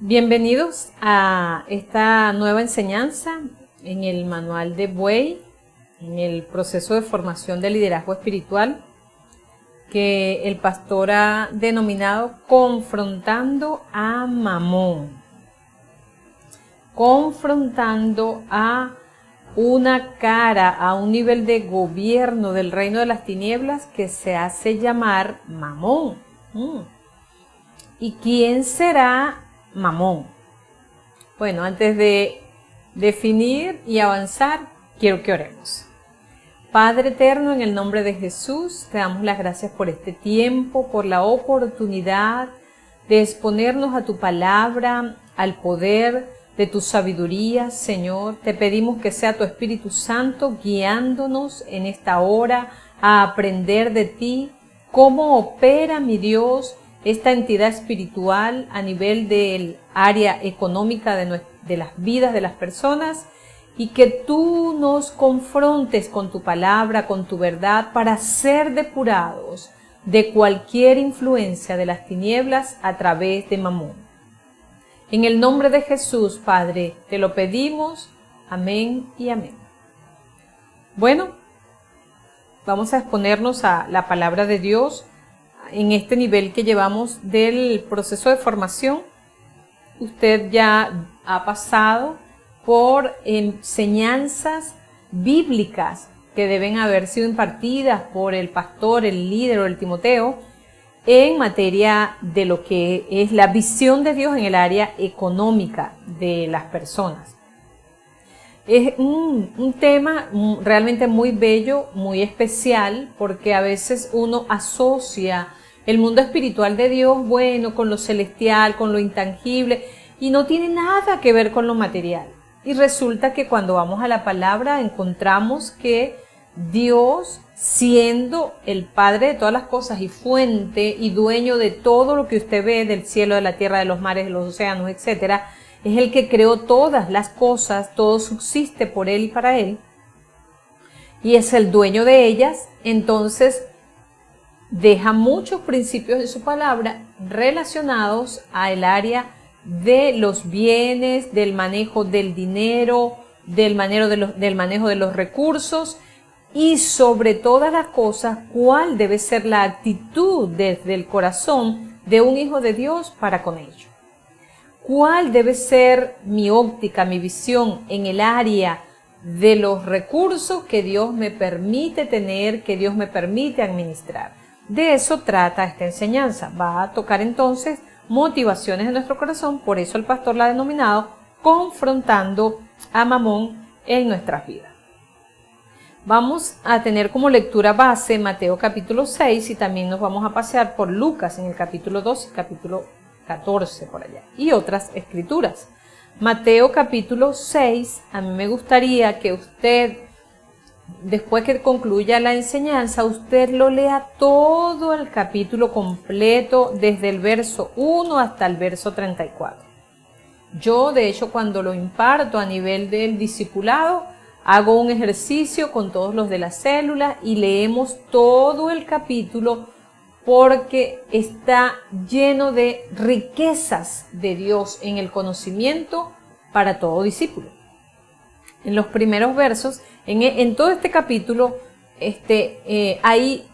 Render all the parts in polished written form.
Bienvenidos a esta nueva enseñanza en el manual de Buey, en el proceso de formación de liderazgo espiritual que el pastor ha denominado Confrontando a Mamón. Confrontando a una cara, a un nivel de gobierno del reino de las tinieblas que se hace llamar Mamón. ¿Y quién será Mamón? Bueno, antes de definir y avanzar, quiero que oremos. Padre eterno, en el nombre de Jesús, te damos las gracias por este tiempo, por la oportunidad de exponernos a tu palabra, al poder de tu sabiduría, Señor. Te pedimos que sea tu Espíritu Santo guiándonos en esta hora a aprender de ti, cómo opera, mi Dios, esta entidad espiritual a nivel del área económica de las vidas de las personas, y que tú nos confrontes con tu palabra, con tu verdad, para ser depurados de cualquier influencia de las tinieblas a través de Mamón. En el nombre de Jesús, Padre, te lo pedimos. Amén y amén. Bueno, vamos a exponernos a la palabra de Dios en este nivel que llevamos del proceso de formación. Usted ya ha pasado por enseñanzas bíblicas que deben haber sido impartidas por el pastor, el líder o el Timoteo en materia de lo que es la visión de Dios en el área económica de las personas. Es un tema realmente muy bello, muy especial, porque a veces uno asocia el mundo espiritual de Dios, bueno, con lo celestial, con lo intangible, y no tiene nada que ver con lo material. Y resulta que cuando vamos a la palabra encontramos que Dios, siendo el Padre de todas las cosas y fuente y dueño de todo lo que usted ve, del cielo, de la tierra, de los mares, de los océanos, etcétera, es el que creó todas las cosas, todo subsiste por Él y para Él, y es el dueño de ellas. Entonces deja muchos principios de su palabra relacionados al área de los bienes, del manejo del dinero, del manejo de los recursos, y sobre todas las cosas, cuál debe ser la actitud desde el corazón de un hijo de Dios para con ello. ¿Cuál debe ser mi óptica, mi visión en el área de los recursos que Dios me permite tener, que Dios me permite administrar? De eso trata esta enseñanza. Va a tocar entonces motivaciones de nuestro corazón, por eso el pastor la ha denominado Confrontando a Mamón en nuestras vidas. Vamos a tener como lectura base Mateo capítulo 6 y también nos vamos a pasear por Lucas en el capítulo 2 y capítulo 14 por allá, y otras escrituras. Mateo capítulo 6, a mí me gustaría que usted, después que concluya la enseñanza, usted lo lea todo el capítulo completo, desde el verso 1 hasta el verso 34. Yo, de hecho, cuando lo imparto a nivel del discipulado, hago un ejercicio con todos los de la célula y leemos todo el capítulo, porque está lleno de riquezas de Dios en el conocimiento para todo discípulo. En los primeros versos, en todo este capítulo, hay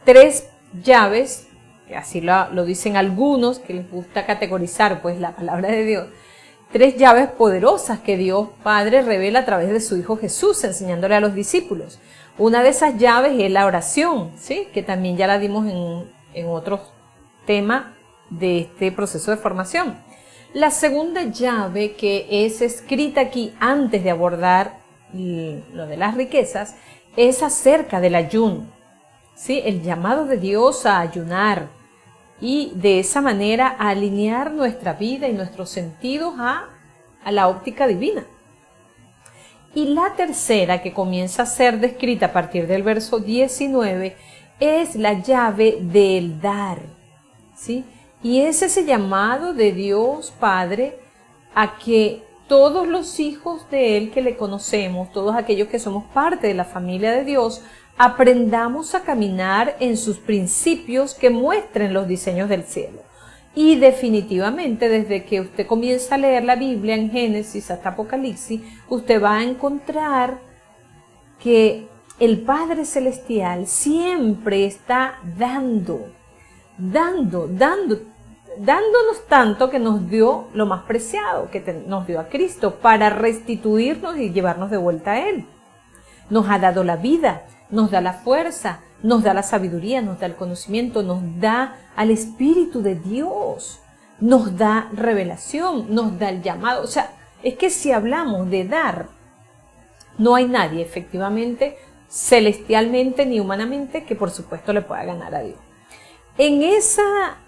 tres llaves, que así lo dicen algunos que les gusta categorizar pues la palabra de Dios, tres llaves poderosas que Dios Padre revela a través de su Hijo Jesús, enseñándole a los discípulos. Una de esas llaves es la oración, ¿sí? Que también ya la dimos en otros temas de este proceso de formación. La segunda llave, que es escrita aquí antes de abordar lo de las riquezas, es acerca del ayuno, ¿sí? El llamado de Dios a ayunar y de esa manera a alinear nuestra vida y nuestros sentidos a la óptica divina. Y la tercera, que comienza a ser descrita a partir del verso 19, es la llave del dar, ¿sí? Y es ese llamado de Dios Padre a que todos los hijos de Él que le conocemos, todos aquellos que somos parte de la familia de Dios, aprendamos a caminar en sus principios que muestren los diseños del cielo. Y definitivamente, desde que usted comienza a leer la Biblia en Génesis hasta Apocalipsis, usted va a encontrar que el Padre Celestial siempre está dándonos tanto que nos dio lo más preciado, que nos dio a Cristo, para restituirnos y llevarnos de vuelta a Él. Nos ha dado la vida, nos da la fuerza, nos da la sabiduría, nos da el conocimiento, nos da al Espíritu de Dios, nos da revelación, nos da el llamado. O sea, es que si hablamos de dar, no hay nadie efectivamente, celestialmente ni humanamente, que por supuesto le pueda ganar a Dios. En esa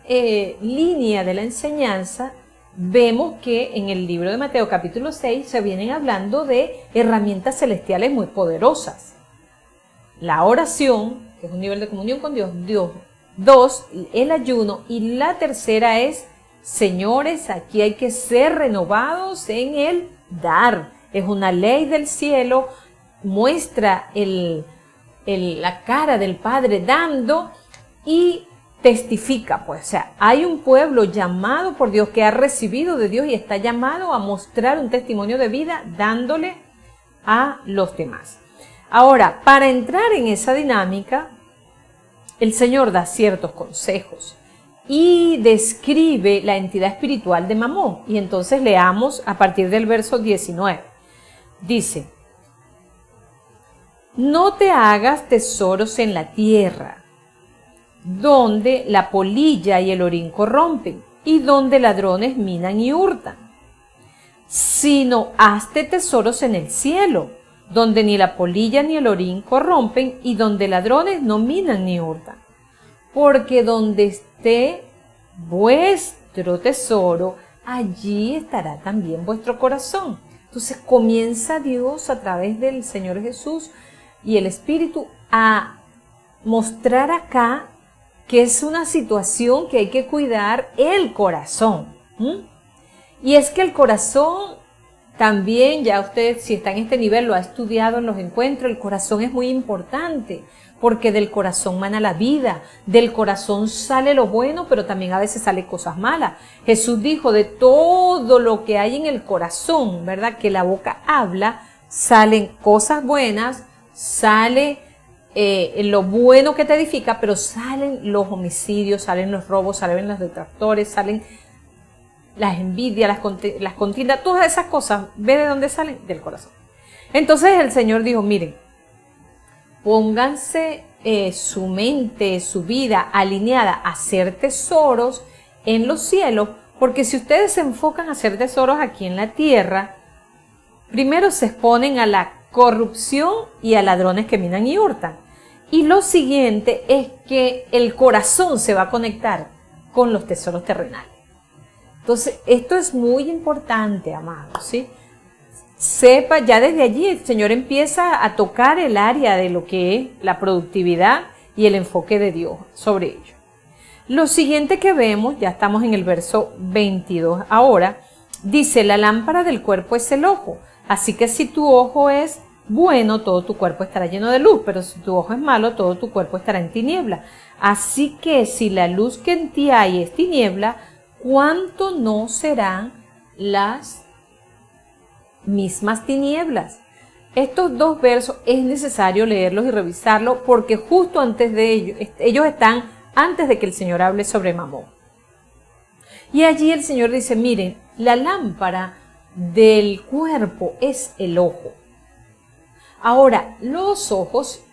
línea de la enseñanza, vemos que en el libro de Mateo capítulo 6 se vienen hablando de herramientas celestiales muy poderosas. La oración, que es un nivel de comunión con Dios. 2, el ayuno. Y la tercera es, señores, aquí hay que ser renovados en el dar. Es una ley del cielo, muestra la cara del Padre dando y testifica, pues, o sea, hay un pueblo llamado por Dios que ha recibido de Dios y está llamado a mostrar un testimonio de vida dándole a los demás. Ahora, para entrar en esa dinámica, el Señor da ciertos consejos y describe la entidad espiritual de Mamón. Y entonces leamos a partir del verso 19. Dice, no te hagas tesoros en la tierra, donde la polilla y el orín corrompen, y donde ladrones minan y hurtan, sino hazte tesoros en el cielo, donde ni la polilla ni el orín corrompen, y donde ladrones no minan ni hurtan. Porque donde esté vuestro tesoro, allí estará también vuestro corazón. Entonces comienza Dios a través del Señor Jesús y el Espíritu a mostrar acá que es una situación que hay que cuidar el corazón. Y es que el corazón también, ya usted si está en este nivel lo ha estudiado en los encuentros, el corazón es muy importante porque del corazón mana la vida, del corazón sale lo bueno, pero también a veces sale cosas malas. Jesús dijo, de todo lo que hay en el corazón, ¿verdad? Que la boca habla, salen cosas buenas, sale lo bueno que te edifica, pero salen los homicidios, salen los robos, salen los detractores, salen las envidias, las contiendas, todas esas cosas. ¿Ve de dónde salen? Del corazón. Entonces el Señor dijo, miren, pónganse su mente, su vida alineada a hacer tesoros en los cielos, porque si ustedes se enfocan a hacer tesoros aquí en la tierra, primero se exponen a la corrupción y a ladrones que minan y hurtan. Y lo siguiente es que el corazón se va a conectar con los tesoros terrenales. Entonces, esto es muy importante, amados, ¿sí? Sepa, ya desde allí el Señor empieza a tocar el área de lo que es la productividad y el enfoque de Dios sobre ello. Lo siguiente que vemos, ya estamos en el verso 22 ahora, dice, la lámpara del cuerpo es el ojo, así que si tu ojo es bueno, todo tu cuerpo estará lleno de luz, pero si tu ojo es malo, todo tu cuerpo estará en tiniebla. Así que si la luz que en ti hay es tiniebla, ¿cuánto no serán las mismas tinieblas? Estos dos versos es necesario leerlos y revisarlos porque justo antes de ellos están antes de que el Señor hable sobre Mamón. Y allí el Señor dice, miren, la lámpara del cuerpo es el ojo. Ahora, los ojos,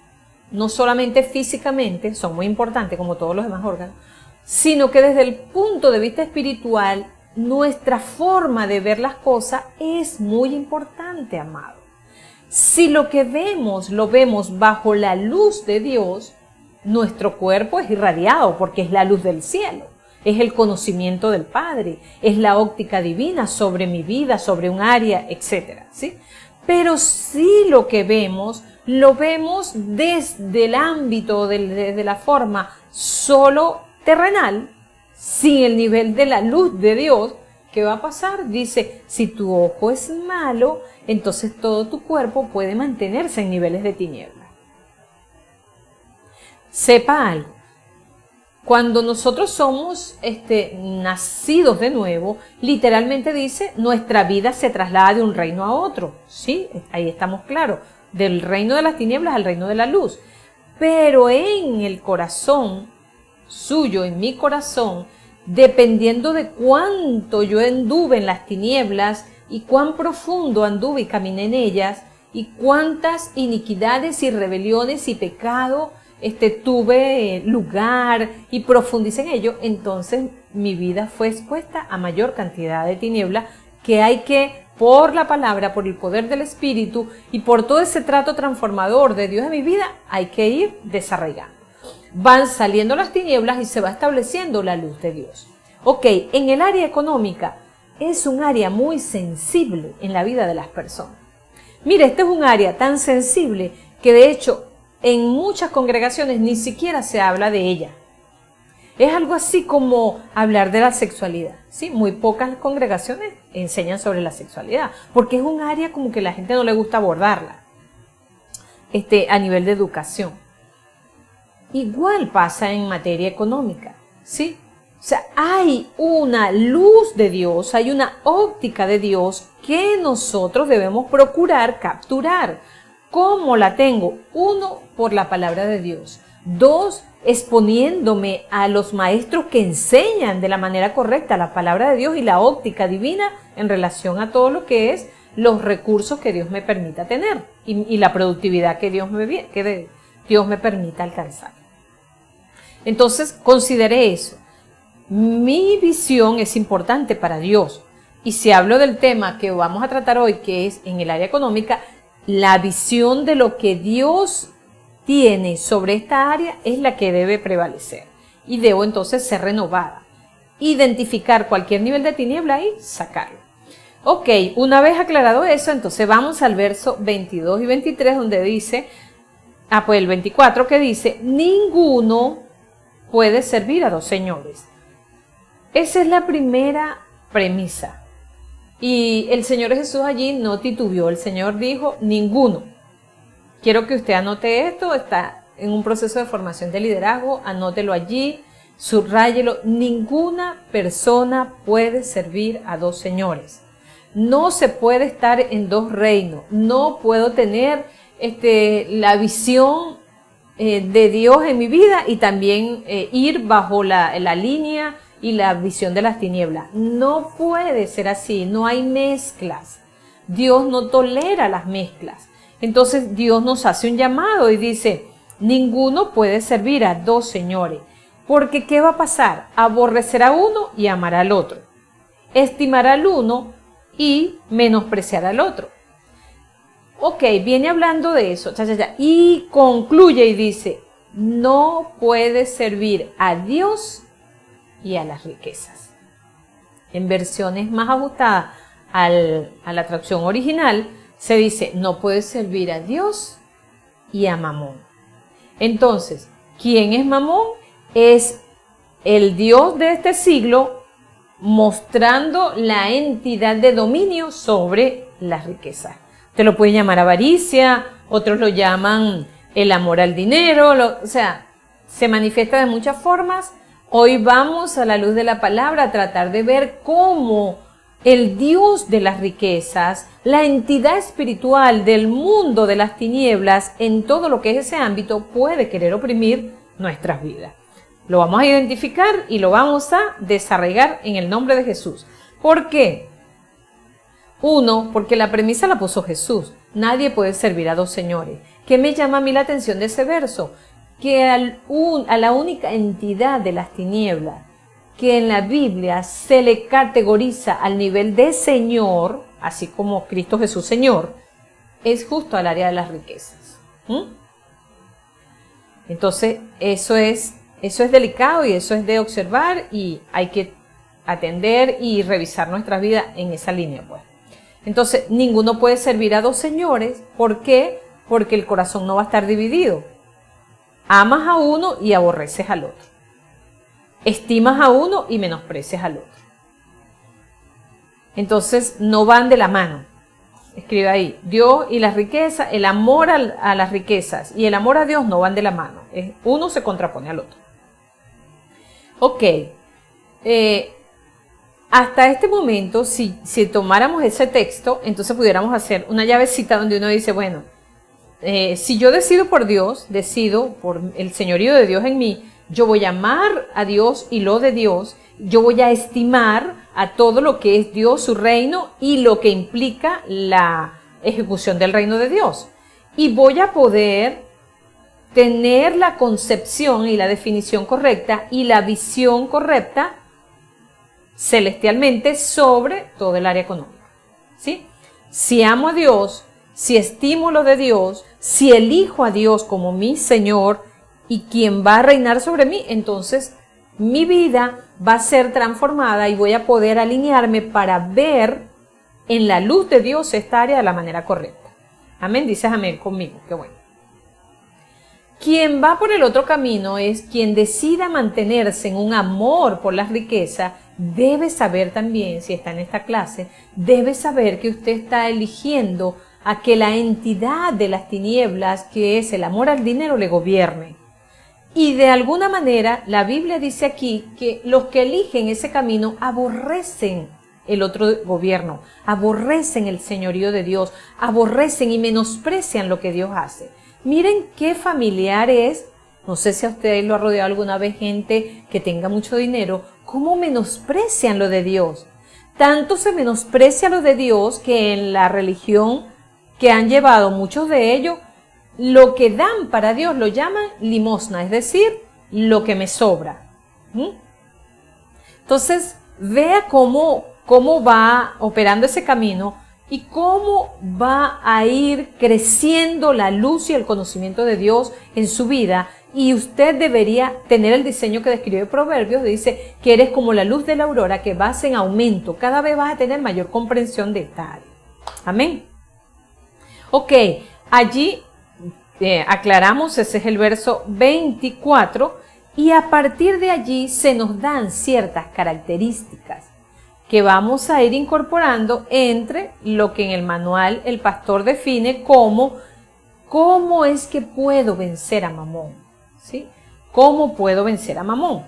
no solamente físicamente, son muy importantes como todos los demás órganos, sino que desde el punto de vista espiritual, nuestra forma de ver las cosas es muy importante, amado. Si lo que vemos, lo vemos bajo la luz de Dios, nuestro cuerpo es irradiado porque es la luz del cielo, es el conocimiento del Padre, es la óptica divina sobre mi vida, sobre un área, etcétera, ¿sí? Pero si lo que vemos, lo vemos desde el ámbito, desde la forma solo terrenal, sin el nivel de la luz de Dios, ¿qué va a pasar? Dice, si tu ojo es malo, entonces todo tu cuerpo puede mantenerse en niveles de tiniebla. Sepa algo, Cuando nosotros somos nacidos de nuevo, literalmente dice, nuestra vida se traslada de un reino a otro. Sí, ahí estamos claros, del reino de las tinieblas al reino de la luz. Pero en el corazón suyo, en mi corazón, dependiendo de cuánto yo anduve en las tinieblas y cuán profundo anduve y caminé en ellas, y cuántas iniquidades y rebeliones y pecado tuve lugar y profundicé en ello, entonces mi vida fue expuesta a mayor cantidad de tinieblas que hay que, por la palabra, por el poder del Espíritu y por todo ese trato transformador de Dios en mi vida, hay que ir desarraigando. Van saliendo las tinieblas y se va estableciendo la luz de Dios. Ok, en el área económica es un área muy sensible en la vida de las personas. Mire, este es un área tan sensible que de hecho en muchas congregaciones ni siquiera se habla de ella. Es algo así como hablar de la sexualidad, ¿sí? Muy pocas congregaciones enseñan sobre la sexualidad, porque es un área como que la gente no le gusta abordarla, a nivel de educación. Igual pasa en materia económica, ¿sí? O sea, hay una luz de Dios, hay una óptica de Dios que nosotros debemos procurar capturar. ¿Cómo la tengo? 1, por la palabra de Dios. 2, exponiéndome a los maestros que enseñan de la manera correcta la palabra de Dios y la óptica divina en relación a todo lo que es los recursos que Dios me permita tener y la productividad que Dios me permita alcanzar. Entonces, considere eso. Mi visión es importante para Dios. Y si hablo del tema que vamos a tratar hoy, que es en el área económica, la visión de lo que Dios tiene sobre esta área es la que debe prevalecer. Y debo entonces ser renovada. Identificar cualquier nivel de tiniebla y sacarlo. Ok, una vez aclarado eso, entonces vamos al verso 22 y 23 donde dice, pues el 24 que dice, ninguno puede servir a dos señores. Esa es la primera premisa. Y el Señor Jesús allí no titubeó, el Señor dijo, ninguno. Quiero que usted anote esto, está en un proceso de formación de liderazgo, anótelo allí, subráyelo. Ninguna persona puede servir a dos señores. No se puede estar en dos reinos. No puedo tener la visión de Dios en mi vida y también ir bajo la línea y la visión de las tinieblas. No puede ser así, no hay mezclas. Dios no tolera las mezclas. Entonces Dios nos hace un llamado y dice, ninguno puede servir a dos señores. Porque ¿qué va a pasar? Aborrecerá a uno y amará al otro. Estimará al uno y menospreciará al otro. Ok, viene hablando de eso. Y concluye y dice, no puede servir a Dios y a las riquezas. En versiones más ajustadas a la traducción original, se dice, no puedes servir a Dios y a Mamón. Entonces, ¿quién es Mamón? Es el Dios de este siglo mostrando la entidad de dominio sobre las riquezas. Te lo pueden llamar avaricia, otros lo llaman el amor al dinero, o sea, se manifiesta de muchas formas. Hoy vamos a la luz de la palabra a tratar de ver cómo el Dios de las riquezas, la entidad espiritual del mundo de las tinieblas, en todo lo que es ese ámbito, puede querer oprimir nuestras vidas. Lo vamos a identificar y lo vamos a desarraigar en el nombre de Jesús. ¿Por qué? 1, porque la premisa la puso Jesús. Nadie puede servir a dos señores. ¿Qué me llama a mí la atención de ese verso? Que a la única entidad de las tinieblas que en la Biblia se le categoriza al nivel de Señor, así como Cristo Jesús Señor, es justo al área de las riquezas. Entonces, eso es delicado y eso es de observar y hay que atender y revisar nuestras vidas en esa línea, pues. Entonces, ninguno puede servir a dos señores. ¿Por qué? Porque el corazón no va a estar dividido. Amas a uno y aborreces al otro. Estimas a uno y menosprecias al otro. Entonces, no van de la mano. Escribe ahí, Dios y las riquezas, el amor a las riquezas y el amor a Dios no van de la mano. Uno se contrapone al otro. Ok, hasta este momento, si tomáramos ese texto, entonces pudiéramos hacer una llavecita donde uno dice, bueno, si yo decido por Dios, decido por el señorío de Dios en mí, yo voy a amar a Dios y lo de Dios, yo voy a estimar a todo lo que es Dios, su reino y lo que implica la ejecución del reino de Dios. Y voy a poder tener la concepción y la definición correcta y la visión correcta celestialmente sobre todo el área económica, ¿sí? Si amo a Dios, si estimo lo de Dios, si elijo a Dios como mi Señor y quien va a reinar sobre mí, entonces mi vida va a ser transformada y voy a poder alinearme para ver en la luz de Dios esta área de la manera correcta. Amén, dices amén conmigo, qué bueno. Quien va por el otro camino es quien decida mantenerse en un amor por las riquezas. Debe saber también, si está en esta clase, debe saber que usted está eligiendo a que la entidad de las tinieblas, que es el amor al dinero, le gobierne. Y de alguna manera, la Biblia dice aquí que los que eligen ese camino aborrecen el otro gobierno, aborrecen el señorío de Dios, aborrecen y menosprecian lo que Dios hace. Miren qué familiar es, no sé si a ustedes lo ha rodeado alguna vez gente que tenga mucho dinero, cómo menosprecian lo de Dios. Tanto se menosprecia lo de Dios que en la religión que han llevado muchos de ellos, lo que dan para Dios lo llaman limosna, es decir, lo que me sobra. Entonces, vea cómo va operando ese camino y cómo va a ir creciendo la luz y el conocimiento de Dios en su vida. Y usted debería tener el diseño que describe Proverbios, dice que eres como la luz de la aurora que vas en aumento, cada vez vas a tener mayor comprensión de esta área. Amén. Ok, allí aclaramos, ese es el verso 24, y a partir de allí se nos dan ciertas características que vamos a ir incorporando entre lo que en el manual el pastor define como cómo es que puedo vencer a Mamón, ¿sí? ¿Cómo puedo vencer a Mamón?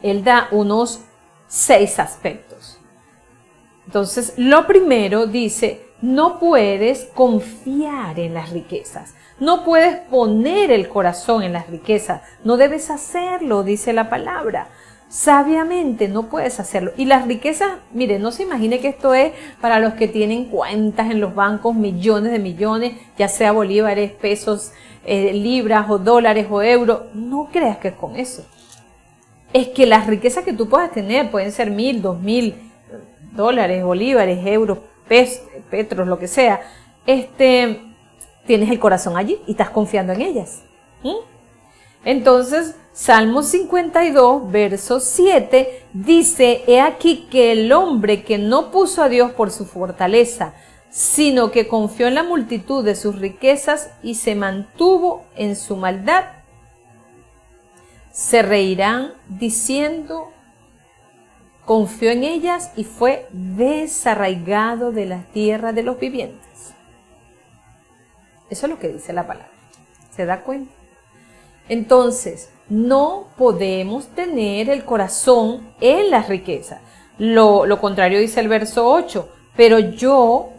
Él da unos 6 aspectos. Entonces, lo primero dice, no puedes confiar en las riquezas, no puedes poner el corazón en las riquezas, no debes hacerlo, dice la palabra. Sabiamente no puedes hacerlo. Y las riquezas, mire, no se imagine que esto es para los que tienen cuentas en los bancos, millones de millones, ya sea bolívares, pesos, libras o dólares o euros. No creas que es con eso. Es que las riquezas que tú puedas tener pueden ser 1.000, 2.000 dólares, bolívares, euros, petros, lo que sea. Tienes el corazón allí y estás confiando en ellas. Entonces, Salmo 52, verso 7, dice, he aquí que el hombre que no puso a Dios por su fortaleza, sino que confió en la multitud de sus riquezas y se mantuvo en su maldad, se reirán diciendo, confió en ellas y fue desarraigado de la tierra de los vivientes. Eso es lo que dice la palabra. ¿Se da cuenta? Entonces, no podemos tener el corazón en las riquezas. Lo contrario dice el verso 8. Pero yo,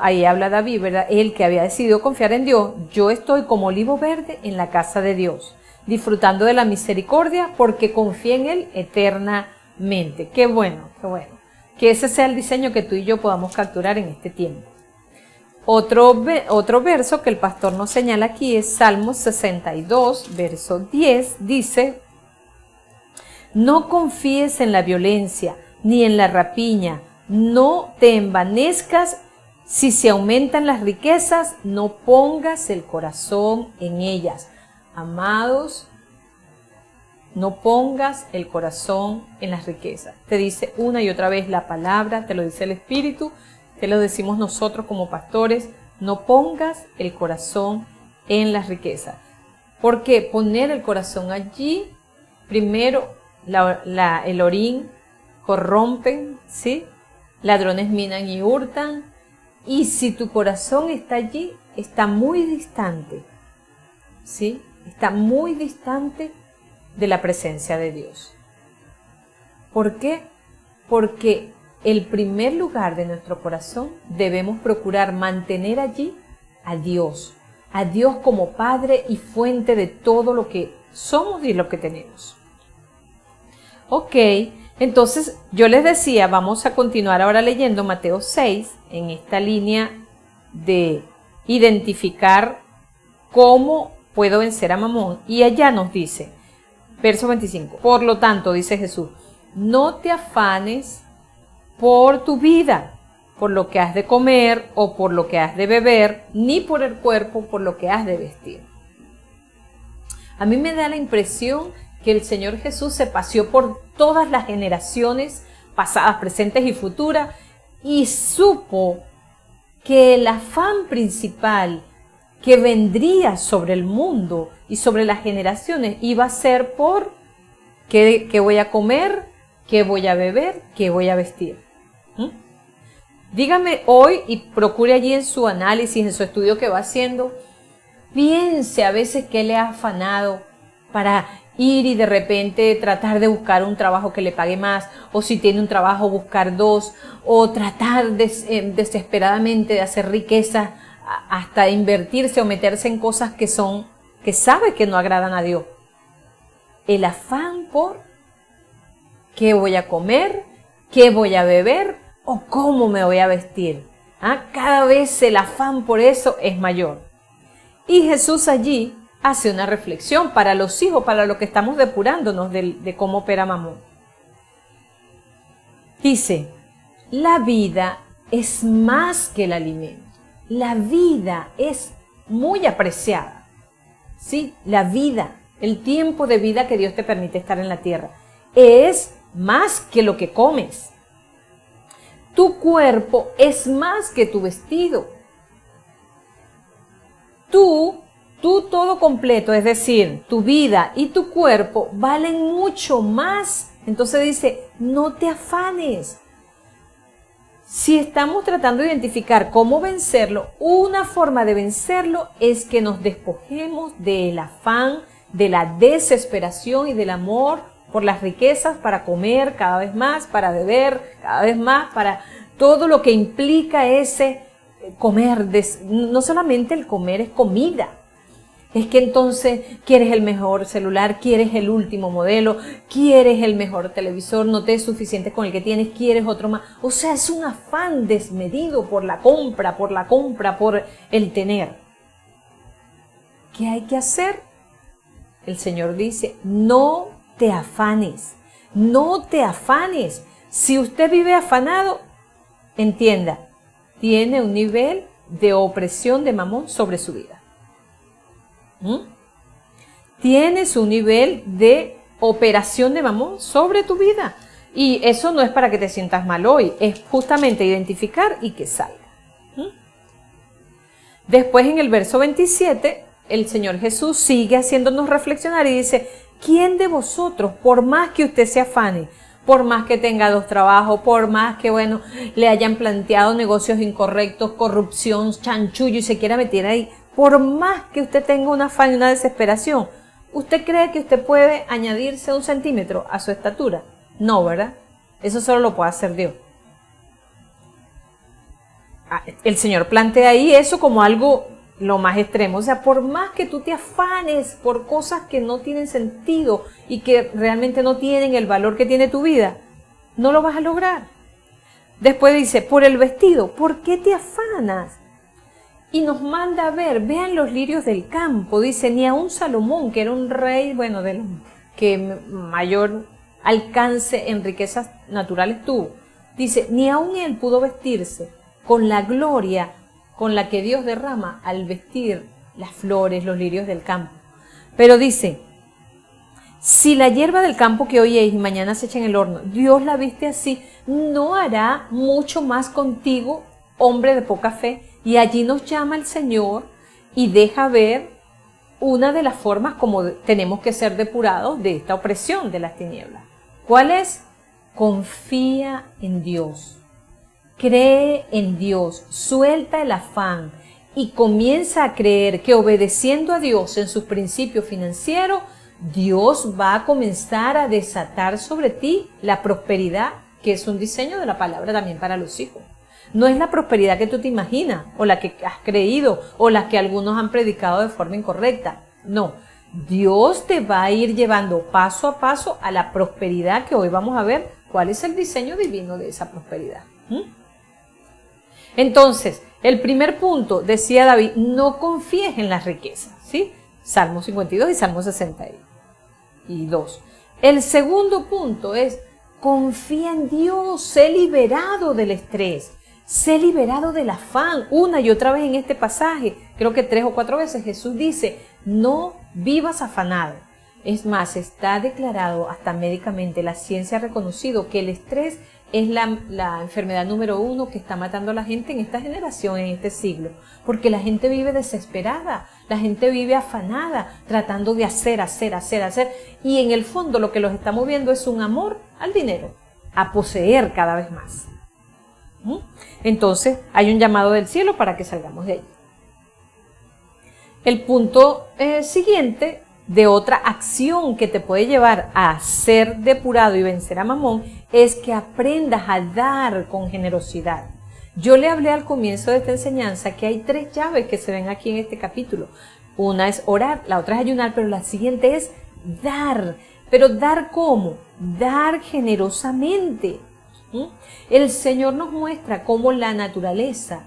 ahí habla David, ¿verdad? Él que había decidido confiar en Dios, yo estoy como olivo verde en la casa de Dios, disfrutando de la misericordia porque confié en Él eternamente. Qué bueno, qué bueno. Que ese sea el diseño que tú y yo podamos capturar en este tiempo. Otro verso que el pastor nos señala aquí es Salmos 62, verso 10, dice, no confíes en la violencia ni en la rapiña, no te envanezcas, si se aumentan las riquezas, no pongas el corazón en ellas. Amados, no pongas el corazón en las riquezas. Te dice una y otra vez la palabra, te lo dice el Espíritu, te lo decimos nosotros como pastores, no pongas el corazón en las riquezas. Porque poner el corazón allí, primero el orín corrompen, ¿sí? Ladrones minan y hurtan. Y si tu corazón está allí, está muy distante, ¿sí? Está muy distante de la presencia de Dios. ¿Por qué? Porque el primer lugar de nuestro corazón debemos procurar mantener allí a Dios como Padre y fuente de todo lo que somos y lo que tenemos. Ok, entonces yo les decía, vamos a continuar ahora leyendo Mateo 6 en esta línea de identificar cómo puedo vencer a Mamón. Y allá nos dice, verso 25, por lo tanto, dice Jesús, no te afanes por tu vida, por lo que has de comer o por lo que has de beber, ni por el cuerpo, por lo que has de vestir. A mí me da la impresión que el Señor Jesús se paseó por todas las generaciones pasadas, presentes y futuras y supo que el afán principal que vendría sobre el mundo y sobre las generaciones iba a ser por qué voy a comer, qué voy a beber, qué voy a vestir. Dígame hoy y procure allí en su análisis, en su estudio que va haciendo, piense a veces qué le ha afanado para ir y de repente tratar de buscar un trabajo que le pague más, o si tiene un trabajo buscar dos, o tratar desesperadamente de hacer riqueza hasta invertirse o meterse en cosas que sabe que no agradan a Dios. El afán por qué voy a comer, qué voy a beber o cómo me voy a vestir. Cada vez el afán por eso es mayor. Y Jesús allí hace una reflexión para los hijos, para los que estamos depurándonos de cómo opera Mamón. Dice, la vida es más que el alimento. La vida es muy apreciada. ¿Sí? La vida, el tiempo de vida que Dios te permite estar en la tierra, es más que lo que comes. Tu cuerpo es más que tu vestido. Tú todo completo, es decir, tu vida y tu cuerpo valen mucho más. Entonces dice, no te afanes. Si estamos tratando de identificar cómo vencerlo, una forma de vencerlo es que nos despojemos del afán, de la desesperación y del amor por las riquezas para comer cada vez más, para beber cada vez más, para todo lo que implica ese comer. No solamente el comer es comida. Es que entonces quieres el mejor celular, quieres el último modelo, quieres el mejor televisor, no te es suficiente con el que tienes, quieres otro más. O sea, es un afán desmedido por la compra, por el tener. ¿Qué hay que hacer? El Señor dice, no te afanes, no te afanes. Si usted vive afanado, entienda, tiene un nivel de opresión de Mamón sobre su vida. Tienes un nivel de operación de Mamón sobre tu vida. Y eso no es para que te sientas mal hoy, es justamente identificar y que salga. Después en el verso 27, el Señor Jesús sigue haciéndonos reflexionar y dice, ¿quién de vosotros, por más que usted se afane, por más que tenga 2 trabajos, por más que, le hayan planteado negocios incorrectos, corrupción, chanchullo y se quiera meter ahí, por más que usted tenga un afán y una desesperación, ¿usted cree que usted puede añadirse 1 centímetro a su estatura? No, ¿verdad? Eso solo lo puede hacer Dios. El Señor plantea ahí eso como algo lo más extremo. O sea, por más que tú te afanes por cosas que no tienen sentido y que realmente no tienen el valor que tiene tu vida, no lo vas a lograr. Después dice, por el vestido, ¿por qué te afanas? Y nos manda a ver, vean los lirios del campo, dice, ni aun Salomón, que era un rey, de los que mayor alcance en riquezas naturales tuvo, dice, ni aun él pudo vestirse con la gloria con la que Dios derrama al vestir las flores, los lirios del campo. Pero dice, si la hierba del campo que hoy es y mañana se echa en el horno, Dios la viste así, ¿no hará mucho más contigo, hombre de poca fe? Y allí nos llama el Señor y deja ver una de las formas como tenemos que ser depurados de esta opresión de las tinieblas. ¿Cuál es? Confía en Dios, cree en Dios, suelta el afán y comienza a creer que obedeciendo a Dios en sus principios financieros, Dios va a comenzar a desatar sobre ti la prosperidad, que es un diseño de la palabra también para los hijos. No es la prosperidad que tú te imaginas, o la que has creído, o la que algunos han predicado de forma incorrecta. No, Dios te va a ir llevando paso a paso a la prosperidad, que hoy vamos a ver cuál es el diseño divino de esa prosperidad. Entonces, el primer punto, decía David, no confíes en las riquezas, ¿sí? Salmo 52 y Salmo 62. El segundo punto es, confía en Dios, sé liberado del estrés, sé liberado del afán. Una y otra vez en este pasaje, creo que 3 o 4 veces, Jesús dice, no vivas afanado. Es más, está declarado hasta médicamente, la ciencia ha reconocido que el estrés es la enfermedad número 1 que está matando a la gente en esta generación, en este siglo. Porque la gente vive desesperada, la gente vive afanada, tratando de hacer. Y en el fondo lo que los está moviendo es un amor al dinero, a poseer cada vez más. Entonces hay un llamado del cielo para que salgamos de ahí. El punto siguiente de otra acción que te puede llevar a ser depurado y vencer a Mamón es que aprendas a dar con generosidad. Yo le hablé al comienzo de esta enseñanza que hay 3 llaves que se ven aquí en este capítulo. Una es orar, la otra es ayunar, pero la siguiente es dar. ¿Pero dar cómo? Dar generosamente. El Señor nos muestra cómo la naturaleza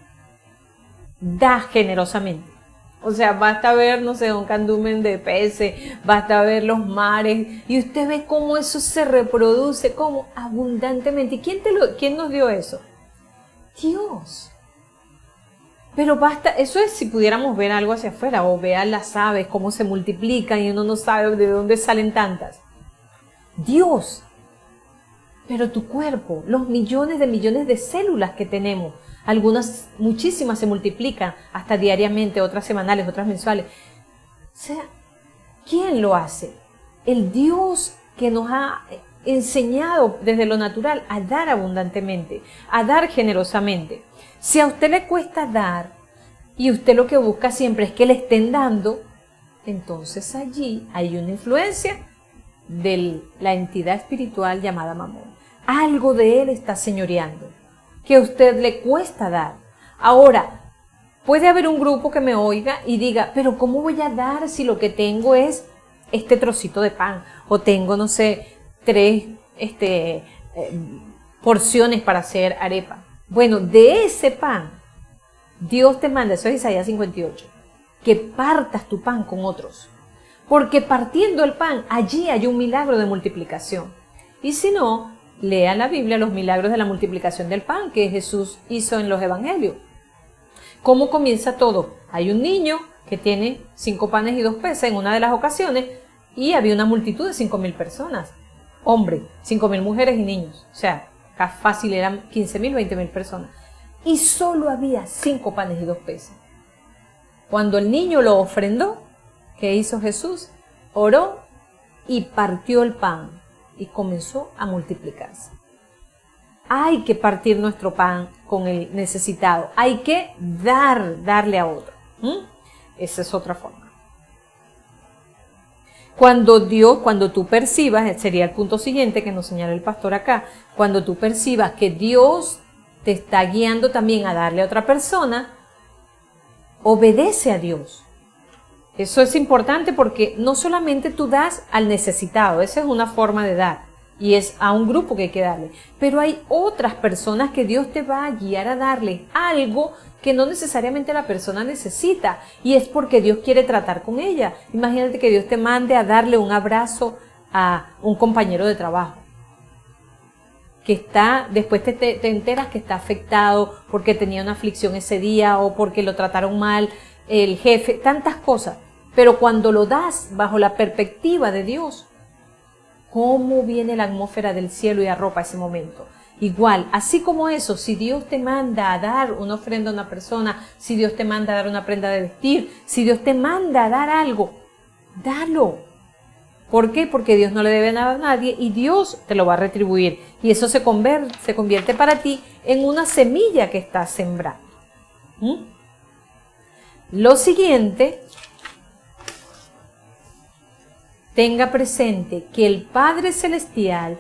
da generosamente. O sea, basta ver, no sé, un candumen de peces, basta ver los mares, y usted ve cómo eso se reproduce, cómo abundantemente. ¿Y quién nos dio eso? Dios. Pero basta, eso es si pudiéramos ver algo hacia afuera, o vean las aves, cómo se multiplican, y uno no sabe de dónde salen tantas. Dios. Pero tu cuerpo, los millones de células que tenemos, algunas, muchísimas se multiplican hasta diariamente, otras semanales, otras mensuales. O sea, ¿quién lo hace? El Dios que nos ha enseñado desde lo natural a dar abundantemente, a dar generosamente. Si a usted le cuesta dar y usted lo que busca siempre es que le estén dando, entonces allí hay una influencia de la entidad espiritual llamada Mamón. Algo de él está señoreando, que a usted le cuesta dar. Ahora, puede haber un grupo que me oiga y diga, pero ¿cómo voy a dar si lo que tengo es este trocito de pan? O tengo, no sé, 3 porciones para hacer arepa. Bueno, de ese pan, Dios te manda, eso es Isaías 58, que partas tu pan con otros. Porque partiendo el pan, allí hay un milagro de multiplicación. Y si no, lea la Biblia los milagros de la multiplicación del pan que Jesús hizo en los evangelios. ¿Cómo comienza todo? Hay un niño que tiene 5 panes y 2 peces en una de las ocasiones y había una multitud de 5,000 personas. Hombre, 5,000 mujeres y niños. O sea, fácil eran 15,000, 20,000 personas. Y solo había 5 panes y 2 peces. Cuando el niño lo ofrendó, ¿qué hizo Jesús? Oró y partió el pan. Y comenzó a multiplicarse. Hay que partir nuestro pan con el necesitado. Hay que darle a otro. Esa es otra forma. Cuando tú percibas, sería el punto siguiente que nos señala el pastor acá, cuando tú percibas que Dios te está guiando también a darle a otra persona, obedece a Dios. Eso es importante porque no solamente tú das al necesitado, esa es una forma de dar y es a un grupo que hay que darle, pero hay otras personas que Dios te va a guiar a darle algo que no necesariamente la persona necesita y es porque Dios quiere tratar con ella. Imagínate que Dios te mande a darle un abrazo a un compañero de trabajo que está, después te enteras que está afectado porque tenía una aflicción ese día o porque lo trataron mal el jefe, tantas cosas. Pero cuando lo das bajo la perspectiva de Dios, ¿cómo viene la atmósfera del cielo y arropa ese momento? Igual, así como eso, si Dios te manda a dar una ofrenda a una persona, si Dios te manda a dar una prenda de vestir, si Dios te manda a dar algo, dalo. ¿Por qué? Porque Dios no le debe nada a nadie y Dios te lo va a retribuir. Y eso se convierte para ti en una semilla que estás sembrando. Lo siguiente tenga presente que el Padre Celestial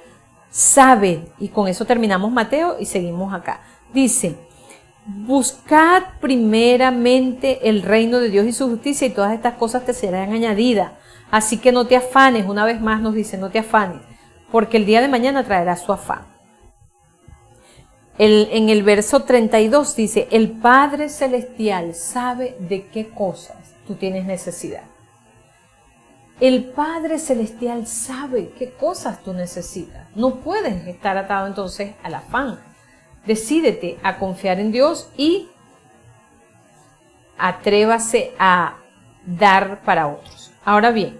sabe, y con eso terminamos Mateo y seguimos acá. Dice, buscad primeramente el reino de Dios y su justicia y todas estas cosas te serán añadidas. Así que no te afanes, una vez más nos dice, no te afanes, porque el día de mañana traerá su afán. En el verso 32 dice, el Padre Celestial sabe de qué cosas tú tienes necesidad. El Padre Celestial sabe qué cosas tú necesitas. No puedes estar atado entonces al afán. Decídete a confiar en Dios y atrévase a dar para otros. Ahora bien,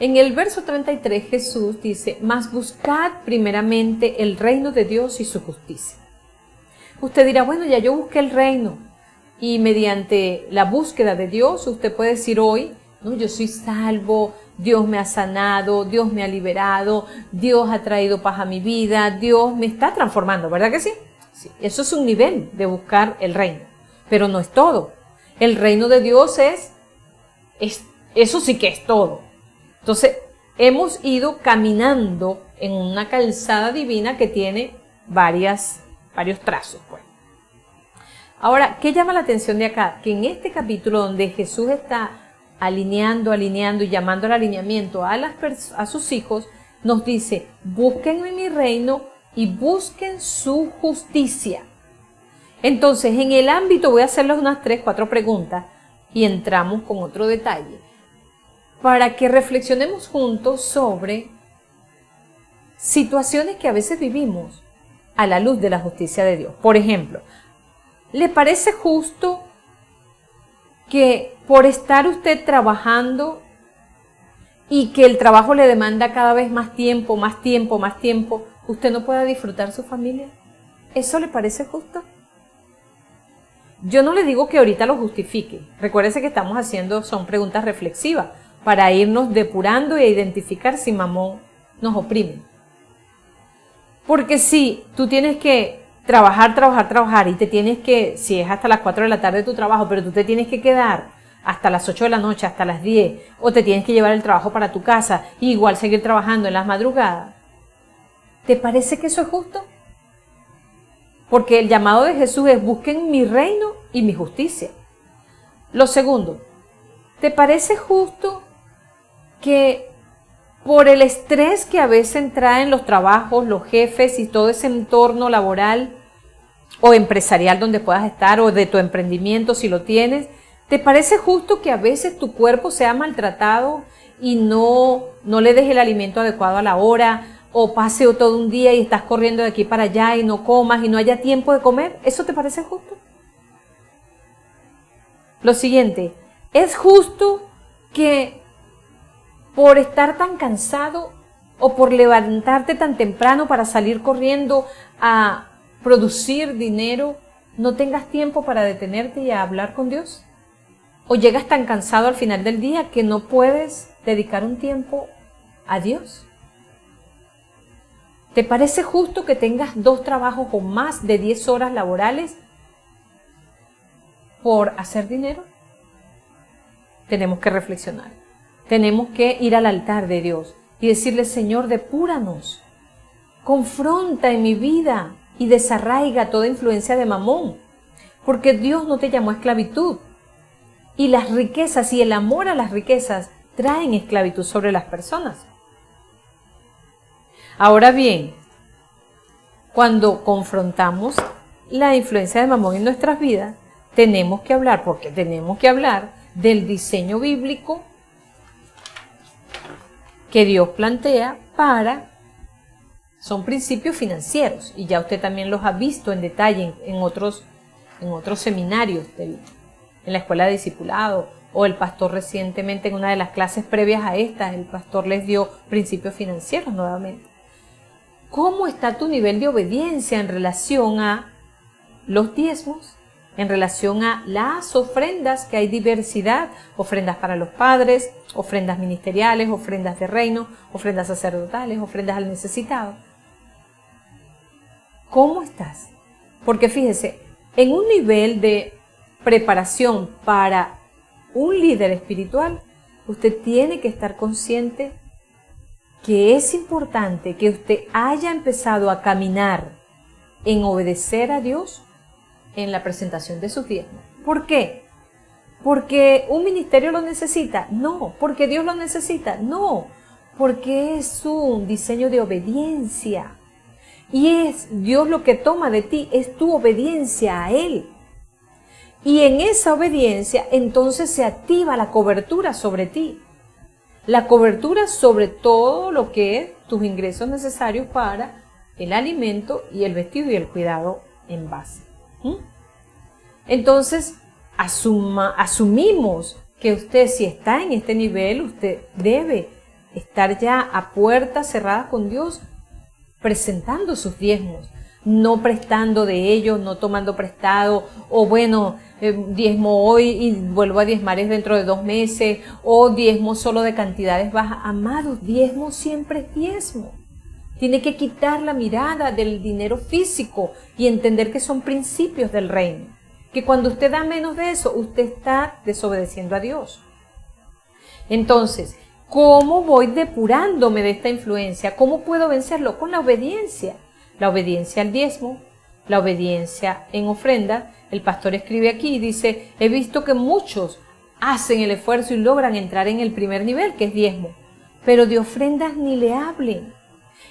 en el verso 33 Jesús dice, mas buscad primeramente el reino de Dios y su justicia. Usted dirá, bueno, ya yo busqué el reino y mediante la búsqueda de Dios usted puede decir hoy, no, yo soy salvo, Dios me ha sanado, Dios me ha liberado, Dios ha traído paz a mi vida, Dios me está transformando, ¿verdad que sí? Sí, eso es un nivel de buscar el reino, pero no es todo. El reino de Dios es eso sí que es todo. Entonces, hemos ido caminando en una calzada divina que tiene varios trazos, pues. Ahora, ¿qué llama la atención de acá? Que en este capítulo donde Jesús está alineando y llamando al alineamiento a sus hijos, nos dice, busquen en mi reino y busquen su justicia. Entonces, en el ámbito, voy a hacerles unas 3, 4 preguntas y entramos con otro detalle, para que reflexionemos juntos sobre situaciones que a veces vivimos a la luz de la justicia de Dios. Por ejemplo, ¿le parece justo que por estar usted trabajando y que el trabajo le demanda cada vez más tiempo, usted no pueda disfrutar su familia? ¿Eso le parece justo? Yo no le digo que ahorita lo justifique. Recuérdese que estamos haciendo, son preguntas reflexivas para irnos depurando e identificar si Mamón nos oprime. Porque si tú tienes que trabajar y te tienes que, si es hasta las 4 de la tarde tu trabajo, pero tú te tienes que quedar hasta las 8 de la noche, hasta las 10, o te tienes que llevar el trabajo para tu casa y igual seguir trabajando en las madrugadas, ¿te parece que eso es justo? Porque el llamado de Jesús es busquen mi reino y mi justicia. Lo segundo, ¿te parece justo que por el estrés que a veces traen los trabajos, los jefes y todo ese entorno laboral o empresarial donde puedas estar o de tu emprendimiento si lo tienes, ¿te parece justo que a veces tu cuerpo sea maltratado y no le des el alimento adecuado a la hora o pase todo un día y estás corriendo de aquí para allá y no comas y no haya tiempo de comer? ¿Eso te parece justo? Lo siguiente, ¿es justo que por estar tan cansado o por levantarte tan temprano para salir corriendo a producir dinero, no tengas tiempo para detenerte y a hablar con Dios? ¿O llegas tan cansado al final del día que no puedes dedicar un tiempo a Dios? ¿Te parece justo que tengas 2 trabajos o más de 10 horas laborales por hacer dinero? Tenemos que reflexionar. Tenemos que ir al altar de Dios y decirle, Señor, depúranos, confronta en mi vida y desarraiga toda influencia de Mamón, porque Dios no te llamó a esclavitud y las riquezas y el amor a las riquezas traen esclavitud sobre las personas. Ahora bien, cuando confrontamos la influencia de Mamón en nuestras vidas, tenemos que hablar del diseño bíblico que Dios plantea son principios financieros, y ya usted también los ha visto en detalle en otros seminarios en la escuela de discipulado, o el pastor recientemente en una de las clases previas a esta, el pastor les dio principios financieros nuevamente. ¿Cómo está tu nivel de obediencia en relación a los diezmos? En relación a las ofrendas, que hay diversidad, ofrendas para los padres, ofrendas ministeriales, ofrendas de reino, ofrendas sacerdotales, ofrendas al necesitado. ¿Cómo estás? Porque fíjese, en un nivel de preparación para un líder espiritual, usted tiene que estar consciente que es importante que usted haya empezado a caminar en obedecer a Dios en la presentación de sus diezmos. ¿Por qué? ¿Porque un ministerio lo necesita? No. ¿Porque Dios lo necesita? No. Porque es un diseño de obediencia. Y es Dios lo que toma de ti, es tu obediencia a Él. Y en esa obediencia entonces se activa la cobertura sobre ti. La cobertura sobre todo lo que es tus ingresos necesarios para el alimento y el vestido y el cuidado en base. Entonces, asumimos que usted, si está en este nivel, usted debe estar ya a puerta cerrada con Dios, presentando sus diezmos, no prestando de ellos, no tomando prestado, o bueno, diezmo hoy y vuelvo a diezmar dentro de 2 meses, o diezmo solo de cantidades bajas. Amados, diezmo siempre es diezmo. Tiene que quitar la mirada del dinero físico y entender que son principios del reino. Que cuando usted da menos de eso, usted está desobedeciendo a Dios. Entonces, ¿cómo voy depurándome de esta influencia? ¿Cómo puedo vencerlo? Con la obediencia. La obediencia al diezmo, la obediencia en ofrenda. El pastor escribe aquí y dice, he visto que muchos hacen el esfuerzo y logran entrar en el primer nivel, que es diezmo, pero de ofrendas ni le hablen.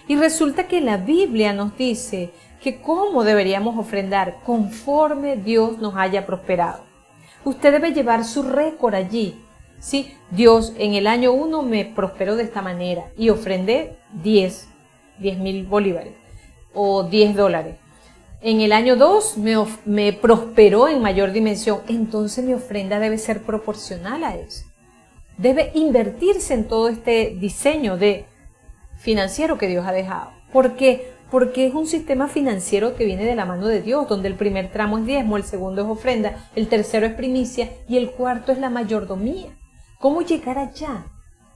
Y resulta que la Biblia nos dice que cómo deberíamos ofrendar conforme Dios nos haya prosperado. Usted debe llevar su récord allí. ¿Sí? Dios en el año 1 me prosperó de esta manera y ofrendé 10,000 bolívares o $10. En el año 2 me prosperó en mayor dimensión. Entonces mi ofrenda debe ser proporcional a eso. Debe invertirse en todo este diseño financiero que Dios ha dejado. ¿Por qué? Porque es un sistema financiero que viene de la mano de Dios, donde el primer tramo es diezmo, el segundo es ofrenda, el tercero es primicia y el cuarto es la mayordomía. ¿Cómo llegar allá,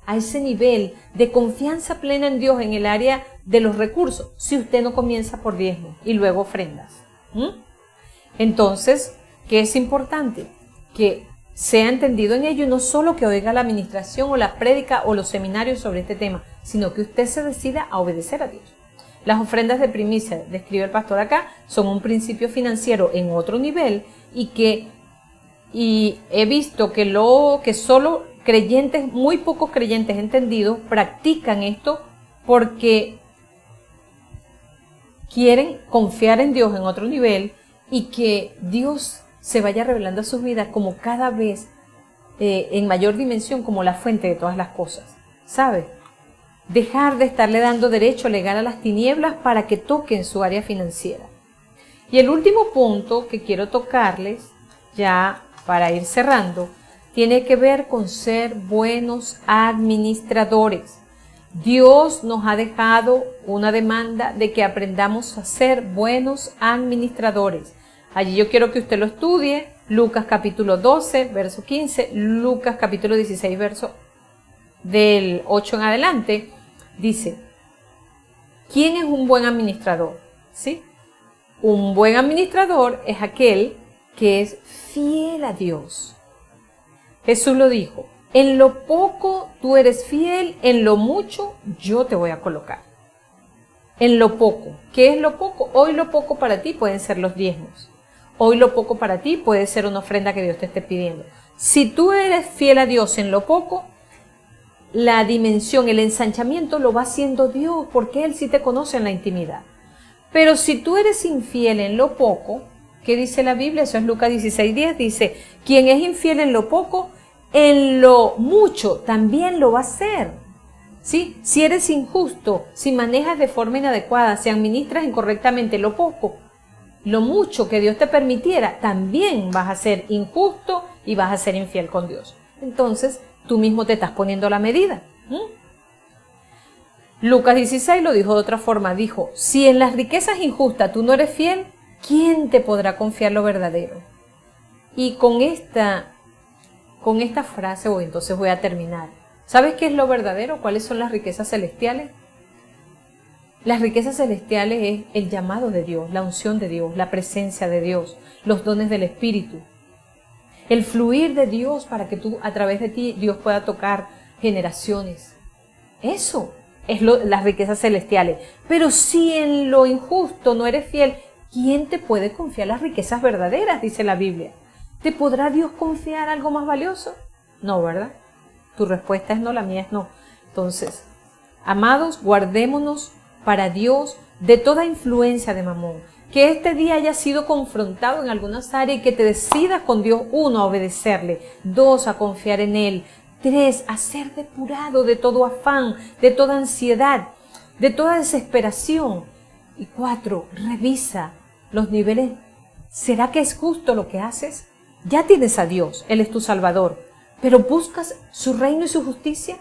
a ese nivel de confianza plena en Dios en el área de los recursos, si usted no comienza por diezmo y luego ofrendas? Entonces, ¿qué es importante? Que sea entendido en ello y no solo que oiga la administración o la prédica o los seminarios sobre este tema, sino que usted se decida a obedecer a Dios. Las ofrendas de primicia, describe el pastor acá, son un principio financiero en otro nivel y he visto que solo creyentes, muy pocos creyentes entendidos, practican esto porque quieren confiar en Dios en otro nivel y que Dios se vaya revelando a sus vidas como cada vez en mayor dimensión como la fuente de todas las cosas, ¿sabe? Dejar de estarle dando derecho legal a las tinieblas para que toquen su área financiera. Y el último punto que quiero tocarles, ya para ir cerrando, tiene que ver con ser buenos administradores. Dios nos ha dejado una demanda de que aprendamos a ser buenos administradores. Allí yo quiero que usted lo estudie, Lucas capítulo 12, verso 15, Lucas capítulo 16, verso del 8 en adelante, dice, ¿quién es un buen administrador? ¿Sí? Un buen administrador es aquel que es fiel a Dios. Jesús lo dijo, en lo poco tú eres fiel, en lo mucho yo te voy a colocar. En lo poco. ¿Qué es lo poco? Hoy lo poco para ti pueden ser los diezmos. Hoy lo poco para ti puede ser una ofrenda que Dios te esté pidiendo. Si tú eres fiel a Dios en lo poco, la dimensión, el ensanchamiento lo va haciendo Dios, porque Él sí te conoce en la intimidad. Pero si tú eres infiel en lo poco, ¿qué dice la Biblia? Eso es Lucas 16:10, dice, quien es infiel en lo poco, en lo mucho también lo va a hacer. ¿Sí? Si eres injusto, si manejas de forma inadecuada, si administras incorrectamente lo poco, lo mucho que Dios te permitiera, también vas a ser injusto y vas a ser infiel con Dios. Entonces, tú mismo te estás poniendo la medida. Lucas 16 lo dijo de otra forma, dijo, si en las riquezas injustas tú no eres fiel, ¿quién te podrá confiar lo verdadero? Y con esta frase entonces voy a terminar. ¿Sabes qué es lo verdadero? ¿Cuáles son las riquezas celestiales? Las riquezas celestiales es el llamado de Dios, la unción de Dios, la presencia de Dios, los dones del Espíritu. El fluir de Dios para que a través de ti, Dios pueda tocar generaciones. Eso las riquezas celestiales. Pero si en lo injusto no eres fiel, ¿quién te puede confiar las riquezas verdaderas? Dice la Biblia. ¿Te podrá Dios confiar algo más valioso? No, ¿verdad? Tu respuesta es no, la mía es no. Entonces, amados, guardémonos para Dios de toda influencia de Mamón. Que este día haya sido confrontado en algunas áreas y que te decidas con Dios, 1, a obedecerle, 2, a confiar en Él, 3, a ser depurado de todo afán, de toda ansiedad, de toda desesperación. Y 4, revisa los niveles. ¿Será que es justo lo que haces? Ya tienes a Dios, Él es tu Salvador, pero ¿buscas su reino y su justicia?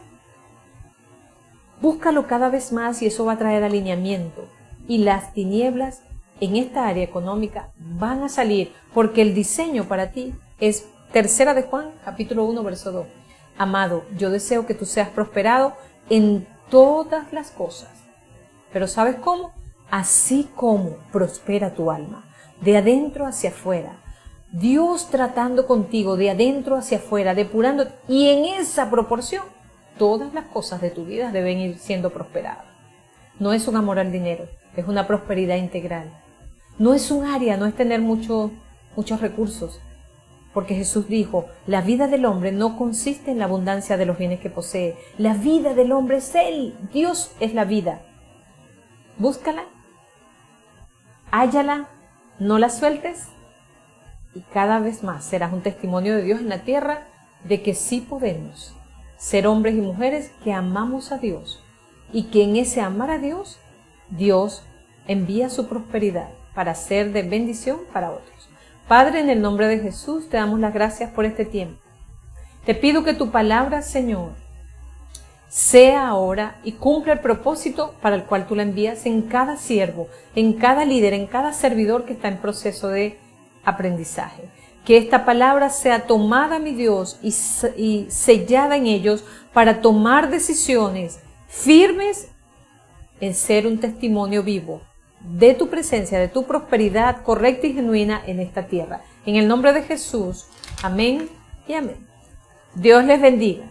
Búscalo cada vez más y eso va a traer alineamiento. Y las tinieblas en esta área económica van a salir, porque el diseño para ti es 3 de Juan, capítulo 1, verso 2. Amado, yo deseo que tú seas prosperado en todas las cosas. Pero ¿sabes cómo? Así como prospera tu alma, de adentro hacia afuera. Dios tratando contigo de adentro hacia afuera, depurando, y en esa proporción, todas las cosas de tu vida deben ir siendo prosperadas. No es un amor al dinero, es una prosperidad integral. No es un área, no es tener muchos recursos, porque Jesús dijo, la vida del hombre no consiste en la abundancia de los bienes que posee. La vida del hombre es Él, Dios es la vida. Búscala, hállala, no la sueltes, y cada vez más serás un testimonio de Dios en la tierra, de que sí podemos ser hombres y mujeres que amamos a Dios, y que en ese amar a Dios, Dios envía su prosperidad para ser de bendición para otros. Padre, en el nombre de Jesús, te damos las gracias por este tiempo. Te pido que tu palabra, Señor, sea ahora y cumpla el propósito para el cual tú la envías en cada siervo, en cada líder, en cada servidor que está en proceso de aprendizaje. Que esta palabra sea tomada, mi Dios, y sellada en ellos para tomar decisiones firmes en ser un testimonio vivo de tu presencia, de tu prosperidad correcta y genuina en esta tierra. En el nombre de Jesús, amén y amén. Dios les bendiga.